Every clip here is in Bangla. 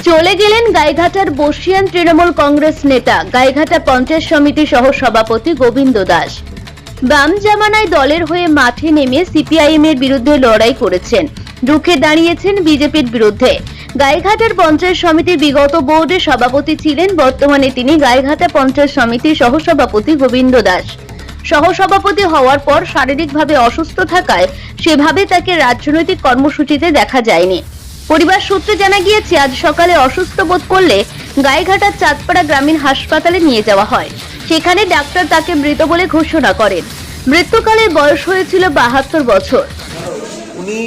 চলে গেলেন গাইঘাটার বর্ষিয়ান তৃণমূল কংগ্রেস নেতা, গাইঘাটা পঞ্চায়েত সমিতি সহ সভাপতি গোবিন্দ দাস। বাম জামানায় দলের হয়ে মাঠে নেমে সিপিআইএম এর বিরুদ্ধে লড়াই করেছেন, রুখে দাঁড়িয়েছেন বিজেপির বিরুদ্ধে। গাইঘাটার পঞ্চায়েত সমিতির বিগত বোর্ডের সভাপতি ছিলেন, বর্তমানে তিনি গাইঘাটা পঞ্চায়েত সমিতির সহসভাপতি গোবিন্দ দাস। সহসভাপতি হওয়ার পর শারীরিকভাবে অসুস্থ থাকায় সেভাবে তাকে রাজনৈতিক কর্মসূচিতে দেখা যায়নি। পরিবার সূত্রে জানা গিয়েছে, আজ সকালে অসুস্থ বোধ করলে গাইঘাটার চাঁদপাড়া গ্রামীণ হাসপাতালে নিয়ে যাওয়া হয়। সেখানে ডাক্তার তাকে মৃত বলে ঘোষণা করেন। মৃত্যুকালে বয়স হয়েছিল 72 বছর। উনি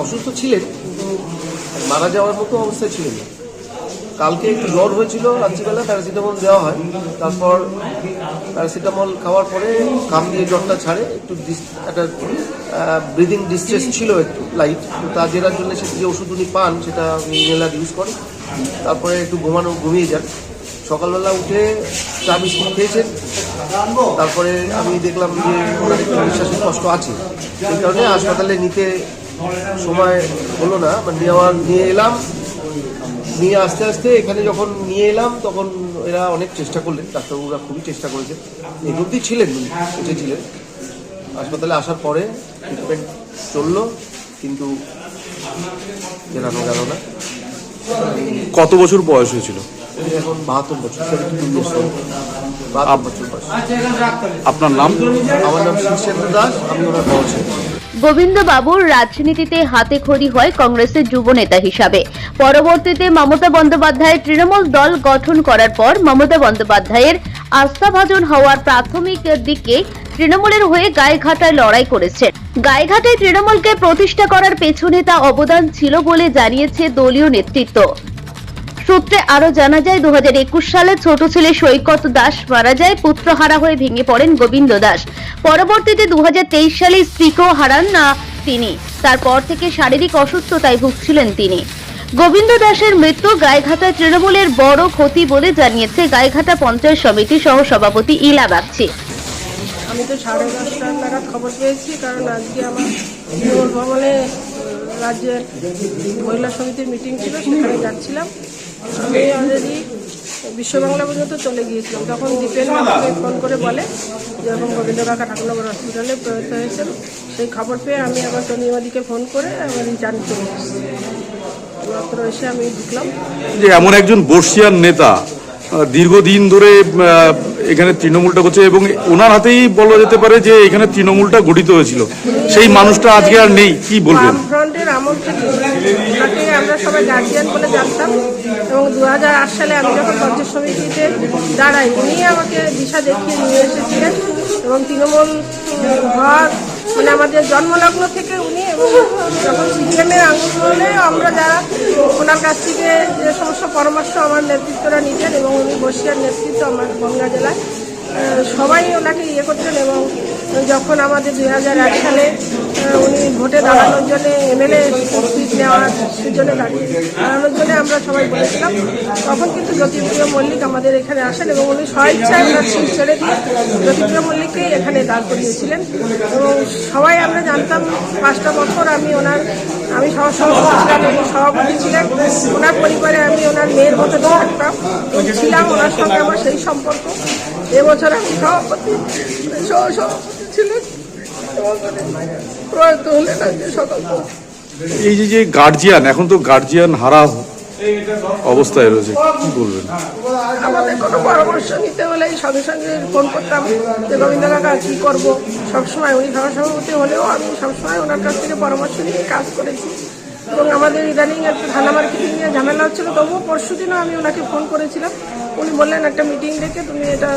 অসুস্থ ছিলেন, মারা যাওয়ার মতো অবস্থায় ছিলেন। কালকে একটু জ্বর হয়েছিল, রাত্রিবেলা প্যারাসিটামল দেওয়া হয়। তারপর প্যারাসিটামল খাওয়ার পরে কাম দিয়ে জ্বরটা ছাড়ে, একটু একটা ব্রিদিং ডিস্ট্রেস ছিল একটু লাইট, তার জেরার জন্য সে যে ওষুধ উনি পান সেটা ইনহেলার ইউজ করেন। তারপরে একটু ঘুমিয়ে যান। সকালবেলা উঠে চা বিস্কুট খেয়েছেন। তারপরে আমি দেখলাম যে ওনার একটু নিঃশ্বাসের কষ্ট আছে, সেই কারণে হাসপাতালে নিতে সময় হলো না, নিয়ে এলাম। নিয়ে আস্তে আস্তে এখানে যখন নিয়ে এলাম তখন এরা অনেক চেষ্টা করলেন, ডাক্তারবাবুরা খুবই চেষ্টা করেছেন। এই অবধি ছিলেন, বেঁচে ছিলেন। হাসপাতালে আসার পরে ট্রিটমেন্ট চললো, কিন্তু জানানো গেল না। কত বছর বয়স হয়েছিল? এখন 72 বছর, 72 বয়স। আপনার নাম? আমার নাম শীর্ষেন্দ্র দাস, আমি ওনার বড় ছেলে। গোবিন্দ বাবুর রাজনীতিতে হাতে খড়ি হয় কংগ্রেসের যুব নেতা হিসাবে। পরবর্তীতে মমতা বন্দ্যোপাধ্যায় তৃণমূল দল গঠন করার পর মমতা বন্দ্যোপাধ্যায়ের আস্থাভাজন হওয়ার প্রাথমিক দিকে তৃণমূলের হয়ে গাইঘাটায় লড়াই করেছেন। গাইঘাটায় তৃণমূলকে প্রতিষ্ঠা করার পেছনে তা অবদান ছিল বলে জানিয়েছে দলীয় নেতৃত্ব। সূত্রে আরো জানা যায়, 2021 সালে ছোট ছেলে সৈকত দাস মারা যায়। পুত্রহারা হয়ে ভেঙে পড়েন গোবিন্দ দাস। পরবর্তীতে 2023 সালে স্ত্রীকেও হারান না তিনি। তারপর থেকে শারীরিক অসুস্থতায় ভুগছিলেন তিনি। গোবিন্দ দাসের মৃত্যু গাইঘাটায় তৃণমূলের বড় ক্ষতি বলে জানিয়েছে গাইঘাটা পঞ্চায়েত সমিতি সহ সভাপতি ইলা বাগচি। আমি তো 10:30 নাগাদ খবর পেয়েছি, কারণ আজকে আমার তৃণমূল ভবনে রাজ্যের মহিলা সমিতির মিটিং ছিল, সেখানে যাচ্ছিলাম। আমি অলরেডি বিশ্ববাংলা পর্যন্ত চলে গিয়েছিলাম। তখন দীপেন আমাকে ফোন করে বলে যে এরকম গোবিন্দ কাকা ঠাকুরনগর হসপিটালে প্রয়াত হয়েছেন। সেই খবর পেয়ে আমি আবার তনিমাদিকে ফোন করে আমার রিটার্ন চলে এসেছি। মাত্র এসে আমি ঢুকলাম। যে এমন একজন বর্ষিয়ান নেতা দীর্ঘদিন ধরে এখানে তৃণমূলটা করছে, এবং ওনার হাতেই বলা যেতে পারে যে এখানে তৃণমূলটা গঠিত হয়েছিল, সেই মানুষটা আজকে আর নেই, কি বলবেন? ফ্রন্টের আমল থেকে তাকে আমরা সবাই গার্জিয়ান বলে জানতাম, এবং 2008 সালে আমি যখন পঞ্চায়েত সমিতিতে দাঁড়াই, উনি আমাকে দিশা দেখিয়ে নিয়ে এসেছিলেন। এবং তৃণমূল হওয়ার আমাদের জন্মলগ্ন থেকে উনি, এবং যখন সিপিএমের আন্দোলনে আমরা যারা ওনার কাছ থেকে যে সমস্ত পরামর্শ আমার নেতৃত্বরা নিতেন, এবং উনি বর্ষিয়ার নেতৃত্ব আমার বনগাঁ জেলায় সবাই ওনাকে করতেন। এবং যখন আমাদের 2001 সালে উনি ভোটে দাঁড়ানোর জন্য এমএলএ সিট নেওয়ার জন্য দাঁড়ানোর জন্য আমরা সবাই বলেছিলাম, তখন কিন্তু জ্যোতিপ্রিয় মল্লিক আমাদের এখানে আসেন, এবং উনি স্বেচ্ছায় ওনার সিট ছেড়ে দিয়ে জ্যোতিপ্রিয় মল্লিককেই এখানে দাঁড় করিয়েছিলেন। এবং সবাই আমরা জানতাম, 5টা বছর আমি সভাপতি ছিলেন। ওনার পরিবারে আমি ওনার মেয়ের মতো থাকতাম ছিলাম, ওনার সঙ্গে আমার সেই সম্পর্ক। এবছর আমি সভাপতি ছিলেন, প্রয়াত হলেন আজকে সকাল। এই যে গার্জিয়ান, এখন তো গার্জিয়ান হারা অবস্থায় রয়েছে, কি বলবেন? আমাদের কোনো পরামর্শ নিতে হলে সঙ্গে সঙ্গে ফোন করতাম যে গোবিন্দ কাকা কী করবো। সবসময় উনি সভাপতি হলেও আমি সবসময় ওনার কাছ থেকে পরামর্শ নিয়ে কাজ করেছি। এবং আমাদের ইদানিং একটু ধানা মার্কেটিং নিয়ে ঝামেলা হচ্ছিলো, তবুও পরশুদিনও আমি ওনাকে ফোন করেছিলাম। উনি বললেন একটা মিটিং ডেকে তুমি এটা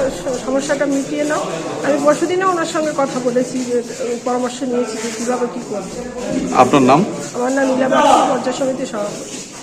সমস্যাটা মিটিয়ে নাও। আমি পরশুদিনও ওনার সঙ্গে কথা বলেছি, যে পরামর্শ নিয়েছি যে কীভাবে কী করবো। আপনার নাম? আমার নাম ইলা বাগচি, পঞ্চায়েত সমিতির সভাপতি।